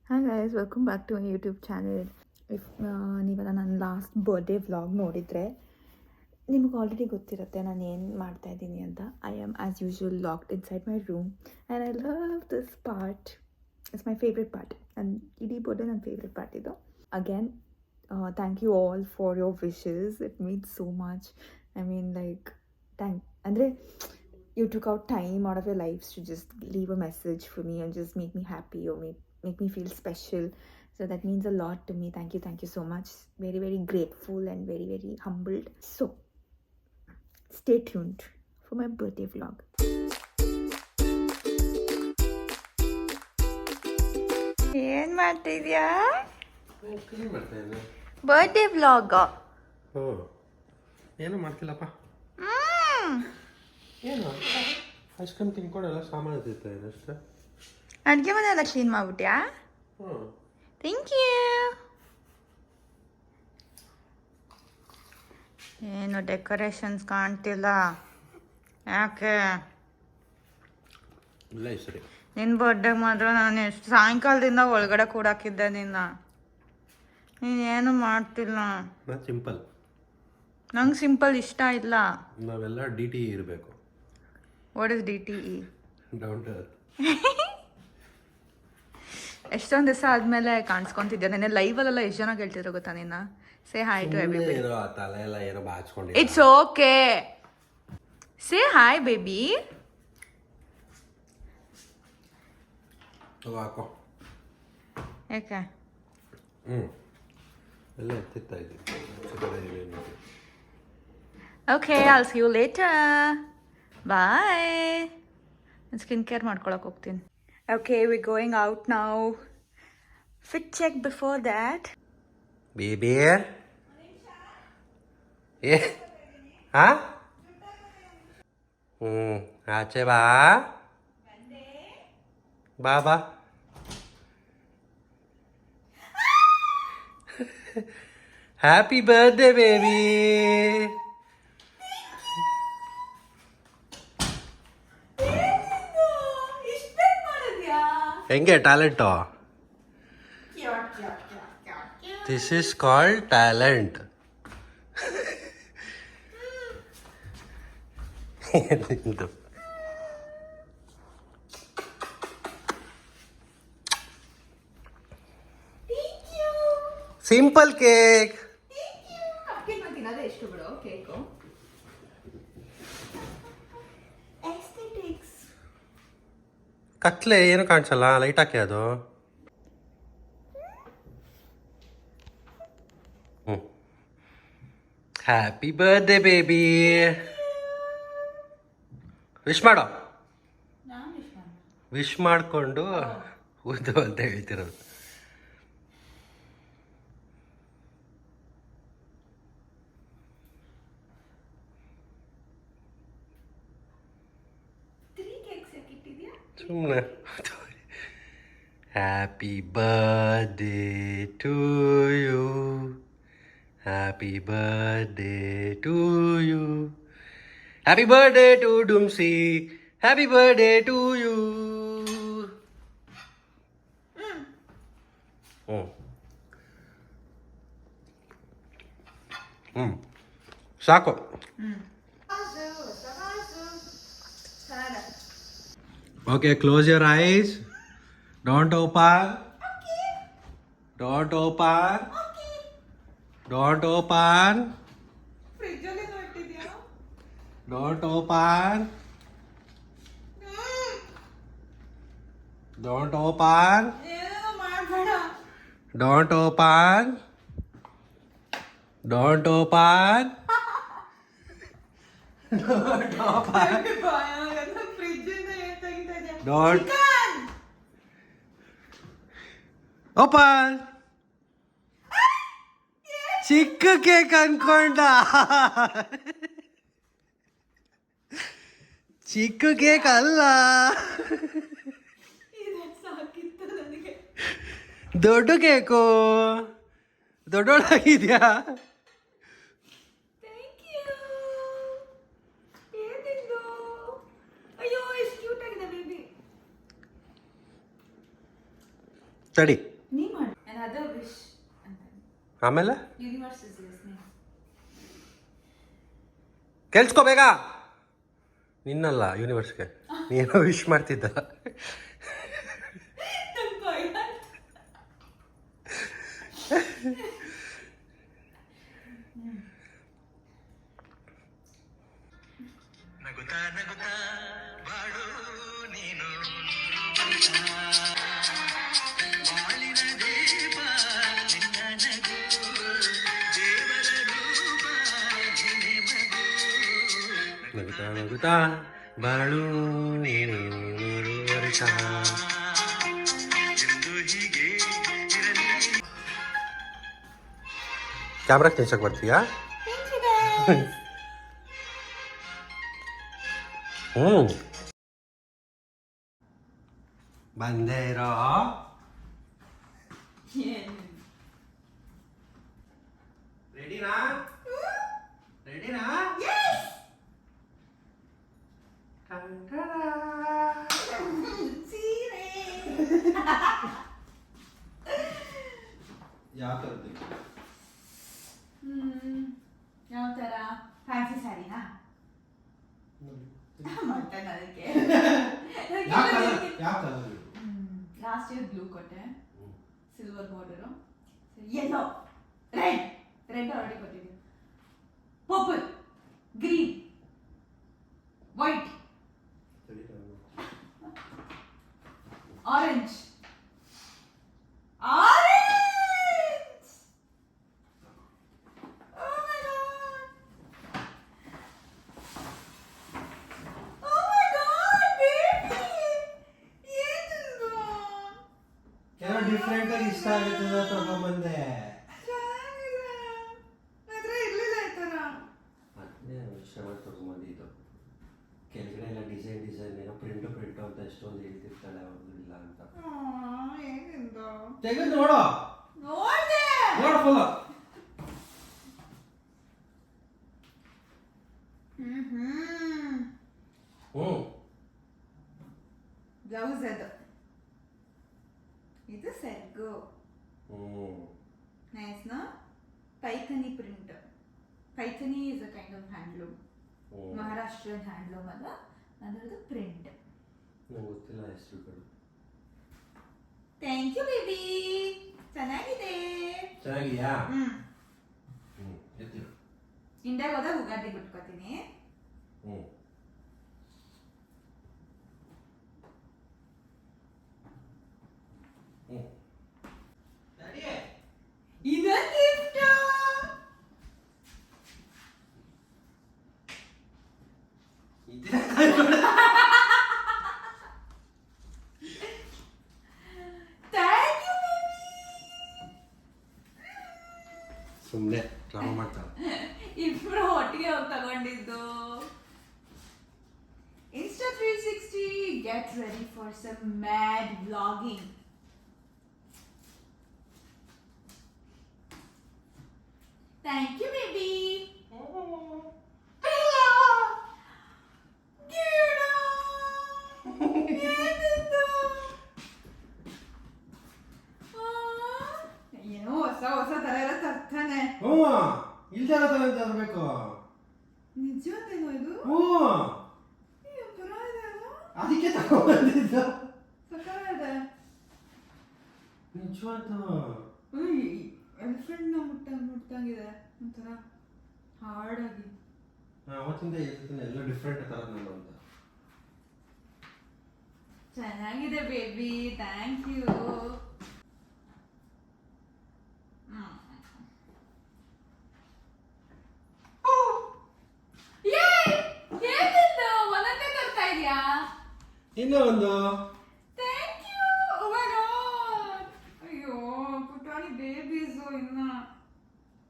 Hi guys, welcome back to my YouTube channel. If ನೀವೆಲ್ಲ ನನ್ನ last birthday vlog ನೋಡಿದರೆ ನಿಮಗೆ ಆಲ್ರೆಡಿ ಗೊತ್ತಿರುತ್ತೆ ನಾನು ಏನು ಮಾಡ್ತಾ ಇದ್ದೀನಿ ಅಂತ. I am as usual locked inside my room and I love this part. It's my favourite part. ನನ್ನ ಇಡೀ ಬರ್ಡೇ ನನ್ನ ಫೇವ್ರೆಟ್ ಪಾರ್ಟ್ ಇದು. Again thank you all for your wishes. It means so much. I mean like ಅಂದರೆ you took out time out of your lives to just leave a message for me and just make me happy or make me feel special. So that means a lot to me. Thank you so much. Very, very grateful and very, very humbled. So stay tuned for my birthday vlog. ಏನ್ ಮಾಡ್ತಿದ್ಯಾ? Birthday vlog. ಏನು ಮಾಡ್ತಿಲ್ಲಪ್ಪ. ಏನು ice cream ತಿನ್ಕೊಂಡೆಲ್ಲ ಸಾಮಾನು ತಿಂತಾಯಿದೆ ಅಷ್ಟೇ. ಅಡುಗೆ ಮನೆ ಎಲ್ಲ clean ಮಾಡ್ಬಿಟ್ಯಾ? Thank you. ಏನು ಡೆಕೋರೇಷನ್ಸ್ ಕಾಣ್ತಿಲ್ಲ, ಯಾಕೆ? ಇಲ್ಲ ಸರಿ. ನಿನ್ನ ಬರ್ಡೇಗೆ ಮಾತ್ರ ನಾನು ಎಷ್ಟು ಸಾಯಂಕಾಲದಿಂದ ಒಳಗಡೆ ಕೂಡಾಕಿದ್ದೆ ನಿನ್ನ. ನೀನೇನು ಮಾಡ್ತಿಲ್ಲ. ಸಿಂಪಲ್. ನಂಗೆ ಸಿಂಪಲ್ ಇಷ್ಟ ಇಲ್ಲ. ನಾವೆಲ್ಲ DTE ಇರಬೇಕು. What is DTE? Down to earth. ಎಷ್ಟೊಂದು ದಿವಸ ಆದಮೇಲೆ ಕಾಣಿಸ್ಕೊಂತಿದ್ದೆ. ನೆನ್ನೆ ಲೈವಲ್ಲೆಲ್ಲ ಎಷ್ಟು ಜನ ಕೇಳ್ತಿದ್ರು ಗೊತ್ತಾ ನಿನ್ನ? Say hi to everybody. ತಲೆ ಎಲ್ಲ ಏನೋ ಬಾಚ್ಕೊಂಡು. It's okay. Say hi baby. ಹಾಕೋ. ಯಾಕೆ? ಎಲ್ಲ ಎತ್ತಿತ್ತಾ ಇದ್ದೀನಿ. Okay, I'll see you later. Bye. Skin care ಮಾಡ್ಕೊಳಕ್ಕೆ ಹೋಗ್ತೀನಿ. Okay, we're going out now. Fit check before that. Baby ಏ ಹಾ ಆಚೆ ಬಾ ಬಾ ಬಾ. Happy birthday baby. ಹೆಂಗೆ talent? This is called talent. Simple cake. ಎಷ್ಟು ಬಿಡು ಕೇಕು. ಕತ್ಲೆ ಏನು ಕಾಣಿಸಲ್ಲ, ಲೈಟ್ ಹಾಕಿ ಅದು. Happy birthday baby. ವಿಶ್ ಮಾಡೋ. ವಿಶ್ ಮಾಡಿಕೊಂಡು ಊದು ಅಂತ ಹೇಳ್ತಿರೋದು. ಸುಮ್ಮನೆ. Happy birthday to you. Happy birthday to you. Happy birthday to ಡುಮ್ಸಿ. Happy birthday to you. ಸಾಕು. Okay, close your eyes. Don't open. Okay. Don't open. Okay. Don't open. Fridge ಅಲ್ಲಿ ನೋಡ್ತಿದ್ಯಾ? Don't open. Don't open. ಏನು ಮಾಡಬೇಡ. Don't open. Don't open. Don't open. Don't open. ಚಿಕ್ಕ cake ಅನ್ಕೊಂಡ. ಚಿಕ್ಕ cake ಅಲ್ಲ, ದೊಡ್ಡ cake. ದೊಡ್ಡೊಳಗಿದ್ಯಾ? ತಡಿ. ಆಮೇಲೆ ಯೂನಿವರ್ಸ್ ಇಸ್ ಲಿಸ್ನಿಂಗ್. ಕೇಳಿಸ್ಕೋ ಬೇಗ. ನಿನ್ನಲ್ಲ ಯೂನಿವರ್ಸ್ಗೆ ನೀನು ವಿಶ್ ಮಾಡ್ತಿದ್ದ. ನಗುತ್ತಾ ನಗುತ್ತಾ ಬಾಳು ನೀನು ಬಾಳಿನ ದೀಪ ನಿನ್ನ ನಗು ದೇವರ ರೂಪ ನಿನ್ನೆ ಮಗು ನಗುತ್ತಾ ನಗುತ್ತಾ ಬಾಳು ನೀನು 100 ವರ್ಷ. ಎಂದು ಹೀಗೆ ಇರಲಿ. ಕ್ಯಾಮ್ರಾ ತಿನ್ಸಕ್ ಬರ್ತೀಯಾ? ಬಂದೇರೋ. ರೆಡಿನಾ? ರೆಡಿನಾ? ಯಾವ ಥರದ್ದು? ಯಾವ ಥರ? ಫ್ಯಾನ್ಸಿ ಸ್ಯಾರಿನಾ? ಮಟನ್ ಅದಕ್ಕೆ. ಯಾವ ಕಲರ್? ಲಾಸ್ಟ್ ಇಯರ್ ಬ್ಲೂ ಕೊಟ್ಟೆ, silver border, yellow, red already ಕೊಟ್ಟಿದ್ದೀನಿ, purple, green, white, orange. Different ಆಗಿ ಇಷ್ಟ ಆಗುತ್ತೆ ತಗೊಂಬಂದೆ. ಅದನ್ನೇ ಶ್ರಮ ತಗೊಂಬಂದಿದ್ದು. ಕೆಳಗಡೆ ಎಲ್ಲ ಡಿಸೈನ್ ಏನೋ ಪ್ರಿಂಟ್ ಅಂತ ಎಷ್ಟೊಂದು ಹೇಳ್ತಿರ್ತಾಳೆ, ಅವ್ರದ್ದು ಇಲ್ಲ ಅಂತ. ತೆಗೆದು ನೋಡೋ, ನೋಡು ಫುಲ್. ಬ್ಲೌಸ್ ಅದು, ಇದು ಸೆರ್ಗು. ನೈಸ್ ನಾ? Paithani print. Paithani is a kind of handloom, Maharashtran handloom ಅಲ್ಲ, ಅದರದ್ದು ಪ್ರಿಂಟ್. ನಂಗೆ ಗೊತ್ತಿಲ್ಲ ಹೆಸರುಗಳು. ಥ್ಯಾಂಕ್ ಯು ಬೇಬಿ, ಚೆನ್ನಾಗಿದೆ. ಚೆನ್ನಾಗಿದೆಯಾ? ಇಂಡಿಯಾಗೆ ಹೋದಾಗ ಉಗಾದಿ ಬಿಟ್ಕೋತೀನಿ. ಇದೊಂದು ಗಿಫ್ಟ್. Thank you baby. ಸುಮ್ಮನೆ ಡ್ರಾಮಾ ಮಾಡ್ತಾಳೆ. ಇಬ್ರು ಒಟ್ಟಿಗೆ ಹೋಗಿ ತಗೊಂಡಿದ್ದು. Insta 360, get ready for some mad vlogging. Thank you, baby. ಏನೋ ಹೊಸ ತರ ಎಲ್ಲ ತರ್ತಾನೆ. ಇಲ್ದಾರ ತರ ತರಬೇಕು. ನಿಜವಾದೇನೋ ಇದು? ಅದಕ್ಕೆ ತಗೊಂಡಿದ್ದ. ನಿಜವಾದ ಎಲಿಫೆಂಟ್ ನ ಮುಟ್ಟಂಗಿದೆ ಒಂಥರ ಹಾರ್ಡ್ ಆಗಿ. ಅವತ್ತಿಂದ ಹೇಳ್ತೀನಿ ಎಲ್ಲ ಡಿಫ್ರೆಂಟ್ ತರ ನೋಡು ಅಂತ. ಚೆನ್ನಾಗಿದೆ ಬೇಬಿ, ಥ್ಯಾಂಕ್ ಯು. ಒಂದೊಂದೇ ತರ್ತಾ ಇದೆಯಾ? ಇನ್ನೂ ಒಂದು. Thank you. Oh my god. ಅಯ್ಯೋ ಪುಟಾಣಿ ಬೇಬೀಸು ಇನ್ನ.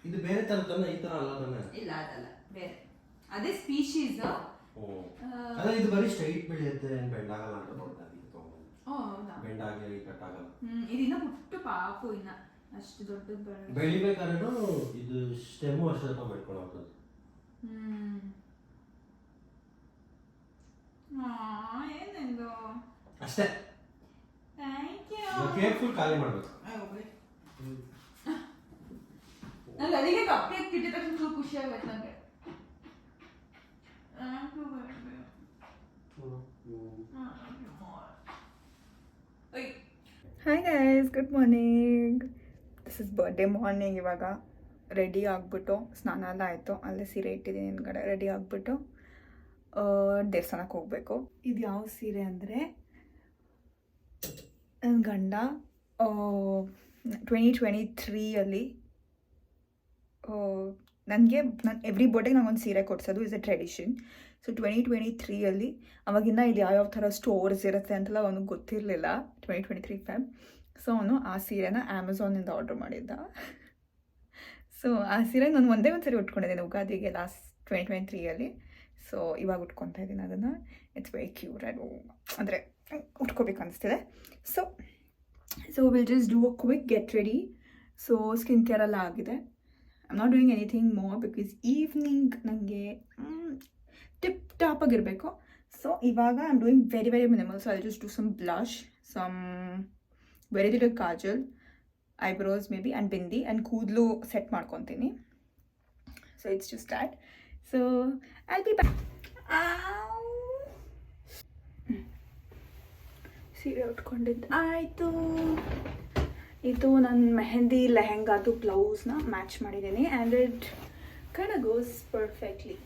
ಇದು ಬೇರೆ ತರ ತಾನೆ, ಈ ತರ ಅಲ್ಲ ತಾನೆ? ಇಲ್ಲ ಅದಲ್ಲ, ಬೇರೆ ಅದೇ ಸ್ಪೀಶೀಸ್. ಅದೇ ಇದು ಬರೀ ಸ್ಟ್ರೈಟ್ ಬೆಳೆಯುತ್ತೆ, ಬೆಂಡ್ ಆಗಲ್ಲ ಅಂತ ನೋಡ್ತಾ ಇದ್ದೀನಿ. ಓ ಹೌದಾ? ಬೆಂಡ್ ಆಗಿ ಕಟ್ ಆಗಲ್ಲ. ಇದಿನ್ನ ಪುಟ್ಟು ಪಾಪು, ಇನ್ನ ಅಷ್ಟು ದೊಡ್ಡದು ಬೆಳಿಬೇಕಾದ್ರೂ ಇದು ಸ್ಟೆಮ್ಮು ಅಷ್ಟು ಸ್ವಲ್ಪ ಬೆಳ್ಕೊಂಡು ಹೋಗ್ತದೆ. ಏನೆಂದು ಅಷ್ಟೇ. Thank you. ಕೇರ್ಫುಲ್ ಖಾಲಿ ಮಾಡ್ಬೇಕು. ನನಗೆ ಕಪ್ಪೆ ಕಿಟ್ಟಿದ ತಕ್ಷಣ ಫುಲ್ ಖುಷಿ ಆಗುತ್ತೆ ನನಗೆ. Hi guys, good morning. This is birthday morning. ಇವಾಗ ರೆಡಿ ಆಗಿಬಿಟ್ಟು ಸ್ನಾನ ಎಲ್ಲ ಆಯಿತು, ಅಲ್ಲೇ ಸೀರೆ ಇಟ್ಟಿದ್ದೀನಿ ಹಿಂದ್ಗಡೆ. ರೆಡಿ ಆಗಿಬಿಟ್ಟು ದೇವಸ್ಥಾನಕ್ಕೆ ಹೋಗಬೇಕು. ಇದು ಯಾವ ಸೀರೆ ಅಂದರೆ ನನ್ನ ಗಂಡ 2023 ನನಗೆ ಎವ್ರಿ ಬರ್ಡೇಗೆ ನಂಗೊಂದು ಸೀರೆ ಕೊಡ್ಸೋದು ಇಸ್ ಎ ಟ್ರೆಡಿಷನ್. ಸೊ 2023 ಅವಾಗಿಂದ ಇದು ಯಾವ್ಯಾವ ಥರ ಸ್ಟೋರ್ಸ್ ಇರುತ್ತೆ ಅಂತೆಲ್ಲ ಅವನಿಗೆ ಗೊತ್ತಿರಲಿಲ್ಲ. 2023 ಫೆಬ್. ಸೊ ಅವನು ಆ ಸೀರೆನ ಅಮೆಝಾನಿಂದ ಆರ್ಡ್ರ್ ಮಾಡಿದ್ದ. ಸೊ ಆ ಸೀರೆ ನಾನು ಒಂದೇ ಒಂದು ಸರಿ ಉಟ್ಕೊಂಡಿದ್ದೀನಿ ಉಗಾದಿಗೆ ಲಾಸ್ಟ್ 2023. ಸೊ ಇವಾಗ ಉಟ್ಕೊತಾ ಇದ್ದೀನಿ ಅದನ್ನು. It's very cute. ಅದು ಅಂದರೆ ಉಟ್ಕೋಬೇಕು ಅನಿಸ್ತಿದೆ. So will just do a quick get ready. So skin care ಎಲ್ಲ ಆಗಿದೆ. I am not doing anything more because evening ನನಗೆ ಟಿಪ್ ಟಾಪ್ ಆಗಿರಬೇಕು. ಸೊ ಇವಾಗ I am doing very very minimal. So I just do some blush, some very little kajal, eyebrows maybe and bindi and ಕೂದಲು set ಮಾಡ್ಕೊತೀನಿ. So it's just that. So I'll be back. ಸೀರೆ ಉಟ್ಕೊಂಡಿದ್ದು ಆಯಿತು. ಇದು ನನ್ನ ಮೆಹಂದಿ ಲೆಹೆಂಗಾದು ಬ್ಲೌಸ್ನ ಮ್ಯಾಚ್ ಮಾಡಿದ್ದೀನಿ and it kind of goes perfectly.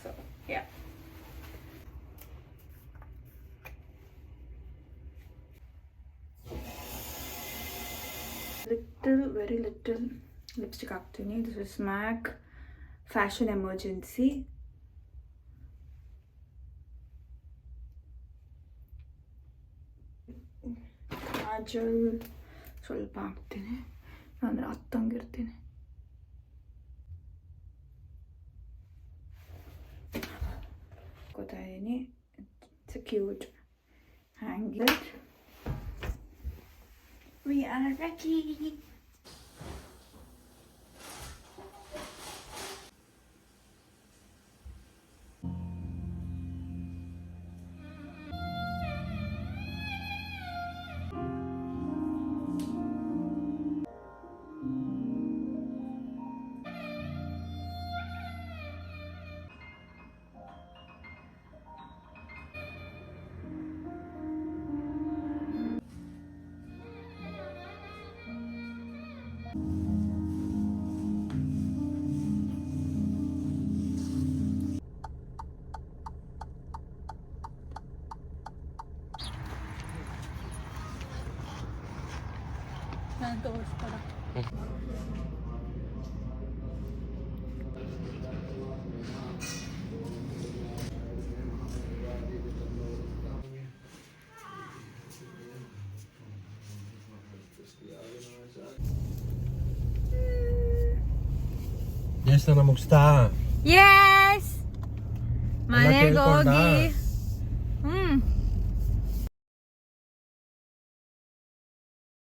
So yeah, very little lipstick ಹಾಕ್ತೀನಿ. This is Mac fashion emergency. Kajal ಸ್ವಲ್ಪ ಹಾಕ್ತೀನಿ, ಅಂದರೆ ಹತ್ತಂಗಿರ್ತೀನಿ. ಗೊತ್ತಾ ಇದ್ದೀನಿ. It's cute anklet. We are ready. ನಾನು ತೋರಿಸ್ಕೊಡ. ದೇವಸ್ಥಾನ ಮುಗಿಸ್ತಾ? ಯಸ್, ಮನೆಗೆ ಹೋಗಿ